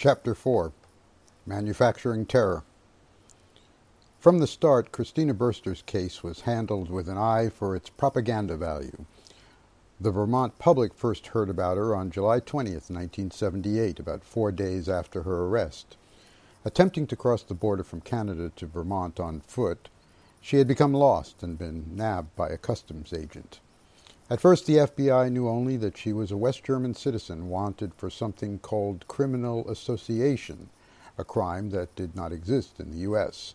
Chapter 4. Manufacturing Terror. From the start, Christina Burster's case was handled with an eye for its propaganda value. The Vermont public first heard about her on July 20th, 1978, about 4 days after her arrest. Attempting to cross the border from Canada to Vermont on foot, she had become lost and been nabbed by a customs agent. At first, the FBI knew only that she was a West German citizen wanted for something called criminal association, a crime that did not exist in the U.S.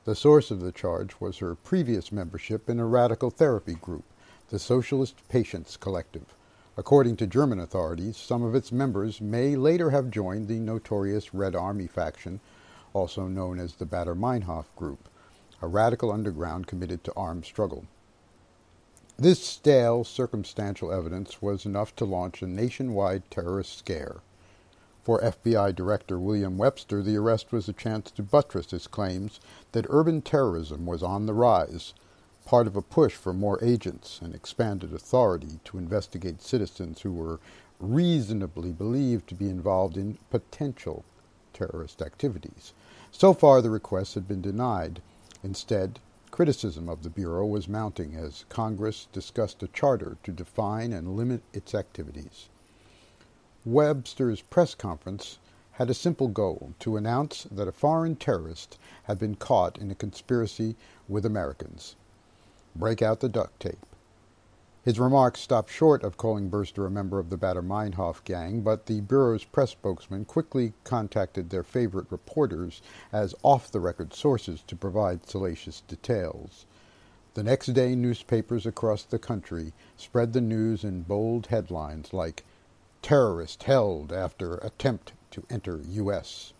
The source of the charge was her previous membership in a radical therapy group, the Socialist Patients Collective. According to German authorities, some of its members may later have joined the notorious Red Army faction, also known as the Baader-Meinhof Group, a radical underground committed to armed struggle. This stale, circumstantial evidence was enough to launch a nationwide terrorist scare. For FBI Director William Webster, the arrest was a chance to buttress his claims that urban terrorism was on the rise, part of a push for more agents and expanded authority to investigate citizens who were reasonably believed to be involved in potential terrorist activities. So far, the requests had been denied. Instead, criticism of the Bureau was mounting as Congress discussed a charter to define and limit its activities. Webster's press conference had a simple goal: to announce that a foreign terrorist had been caught in a conspiracy with Americans. Break out the duct tape. His remarks stopped short of calling Burster a member of the Baader-Meinhof gang, but the Bureau's press spokesman quickly contacted their favorite reporters as off-the-record sources to provide salacious details. The next day, newspapers across the country spread the news in bold headlines like, "Terrorist held after attempt to enter U.S."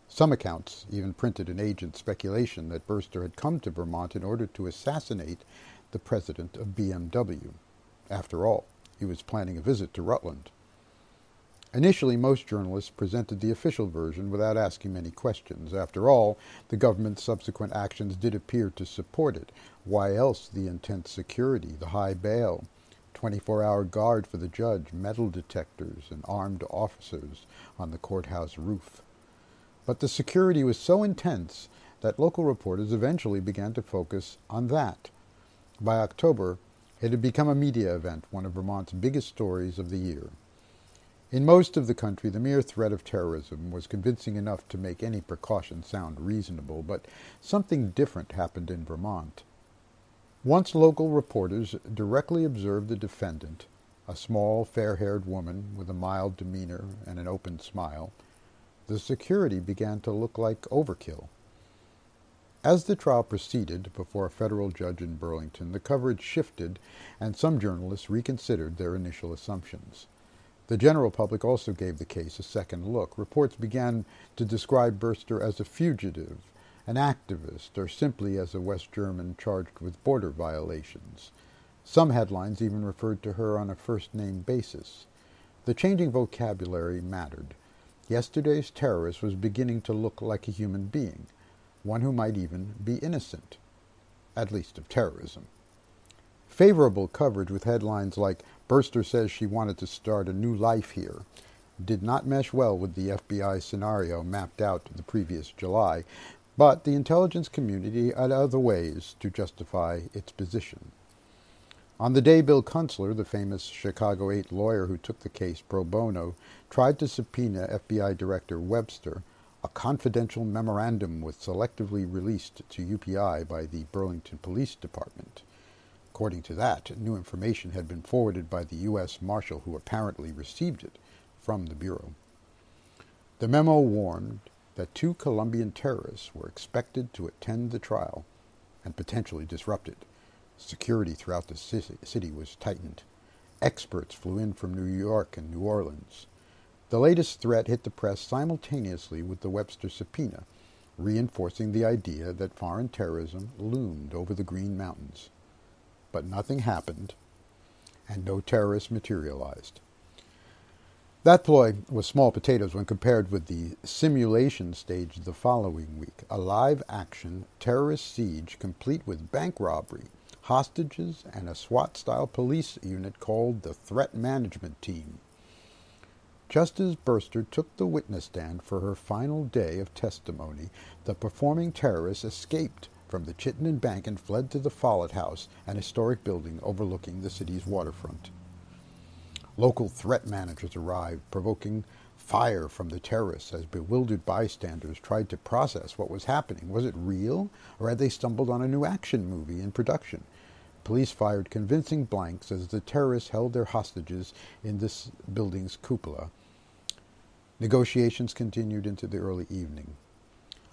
Some accounts even printed an agent speculation that Burster had come to Vermont in order to assassinate the president of BMW. After all, he was planning a visit to Rutland. Initially, most journalists presented the official version without asking many questions. After all, the government's subsequent actions did appear to support it. Why else the intense security, the high bail, 24-hour guard for the judge, metal detectors, and armed officers on the courthouse roof? But the security was so intense that local reporters eventually began to focus on that. By October, it had become a media event, one of Vermont's biggest stories of the year. In most of the country, the mere threat of terrorism was convincing enough to make any precaution sound reasonable, but something different happened in Vermont. Once local reporters directly observed the defendant, a small, fair-haired woman with a mild demeanor and an open smile, the security began to look like overkill. As the trial proceeded before a federal judge in Burlington, the coverage shifted, and some journalists reconsidered their initial assumptions. The general public also gave the case a second look. Reports began to describe Burster as a fugitive, an activist, or simply as a West German charged with border violations. Some headlines even referred to her on a first-name basis. The changing vocabulary mattered. Yesterday's terrorist was beginning to look like a human being, one who might even be innocent, at least of terrorism. Favorable coverage with headlines like, "Burster says she wanted to start a new life here," did not mesh well with the FBI scenario mapped out the previous July, but the intelligence community had other ways to justify its position. On the day Bill Kunstler, the famous Chicago 8 lawyer who took the case pro bono, tried to subpoena FBI Director Webster, a confidential memorandum was selectively released to UPI by the Burlington Police Department. According to that, new information had been forwarded by the U.S. Marshal who apparently received it from the Bureau. The memo warned that 2 Colombian terrorists were expected to attend the trial and potentially disrupt it. Security throughout the city was tightened. Experts flew in from New York and New Orleans. The latest threat hit the press simultaneously with the Webster subpoena, reinforcing the idea that foreign terrorism loomed over the Green Mountains. But nothing happened, and no terrorists materialized. That ploy was small potatoes when compared with the simulation stage the following week, a live-action terrorist siege complete with bank robbery, hostages, and a SWAT-style police unit called the Threat Management Team. Just as Burster took the witness stand for her final day of testimony, the performing terrorist escaped from the Chittenden Bank and fled to the Follett House, an historic building overlooking the city's waterfront. Local threat managers arrived, provoking fire from the terrorists as bewildered bystanders tried to process what was happening. Was it real, or had they stumbled on a new action movie in production? Police fired convincing blanks as the terrorists held their hostages in this building's cupola. Negotiations continued into the early evening.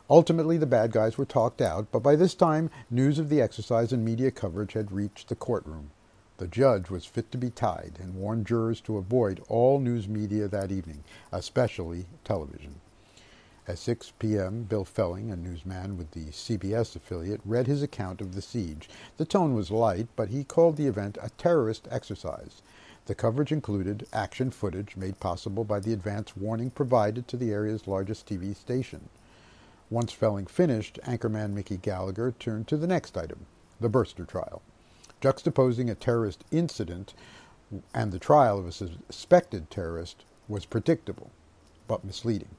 Ultimately, the bad guys were talked out, but by this time, news of the exercise and media coverage had reached the courtroom. The judge was fit to be tied and warned jurors to avoid all news media that evening, especially television. At 6 p.m., Bill Felling, a newsman with the CBS affiliate, read his account of the siege. The tone was light, but he called the event a terrorist exercise. The coverage included action footage made possible by the advance warning provided to the area's largest TV station. Once Felling finished, anchorman Mickey Gallagher turned to the next item, the Burster trial. Juxtaposing a terrorist incident and the trial of a suspected terrorist was predictable, but misleading.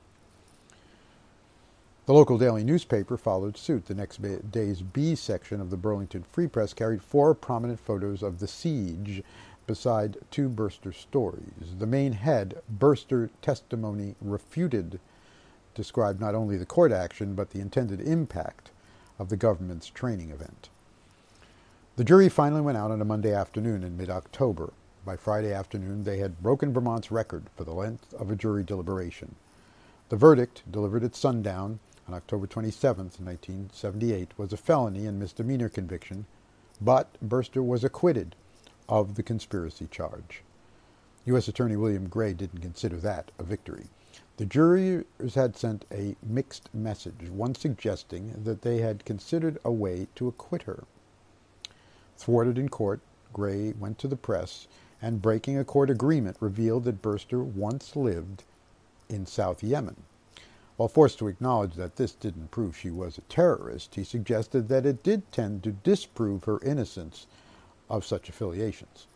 The local daily newspaper followed suit. The next day's B section of the Burlington Free Press carried 4 prominent photos of the siege beside 2 Burster stories. The main head, Burster Testimony Refuted, described not only the court action but the intended impact of the government's training event. The jury finally went out on a Monday afternoon in mid-October. By Friday afternoon, they had broken Vermont's record for the length of a jury deliberation. The verdict, delivered at sundown on October 27, 1978, was a felony and misdemeanor conviction, but Burster was acquitted of the conspiracy charge. U.S. Attorney William Gray didn't consider that a victory. The jurors had sent a mixed message, one suggesting that they had considered a way to acquit her. Thwarted in court, Gray went to the press and, breaking a court agreement, revealed that Burster once lived in South Yemen. While forced to acknowledge that this didn't prove she was a terrorist, he suggested that it did tend to disprove her innocence of such affiliations.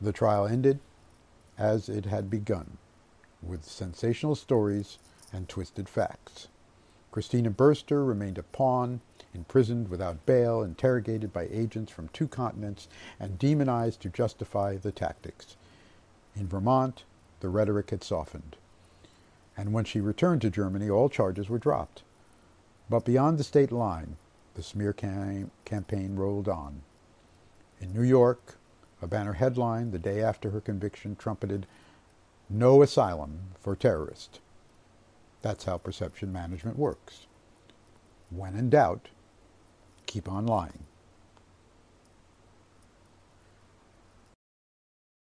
The trial ended as it had begun, with sensational stories and twisted facts. Christina Burster remained a pawn, imprisoned without bail, interrogated by agents from 2 continents, and demonized to justify the tactics. In Vermont, the rhetoric had softened, and when she returned to Germany, all charges were dropped. But beyond the state line, the smear campaign rolled on. In New York, a banner headline the day after her conviction trumpeted, "No asylum for terrorists." That's how perception management works. When in doubt, keep on lying.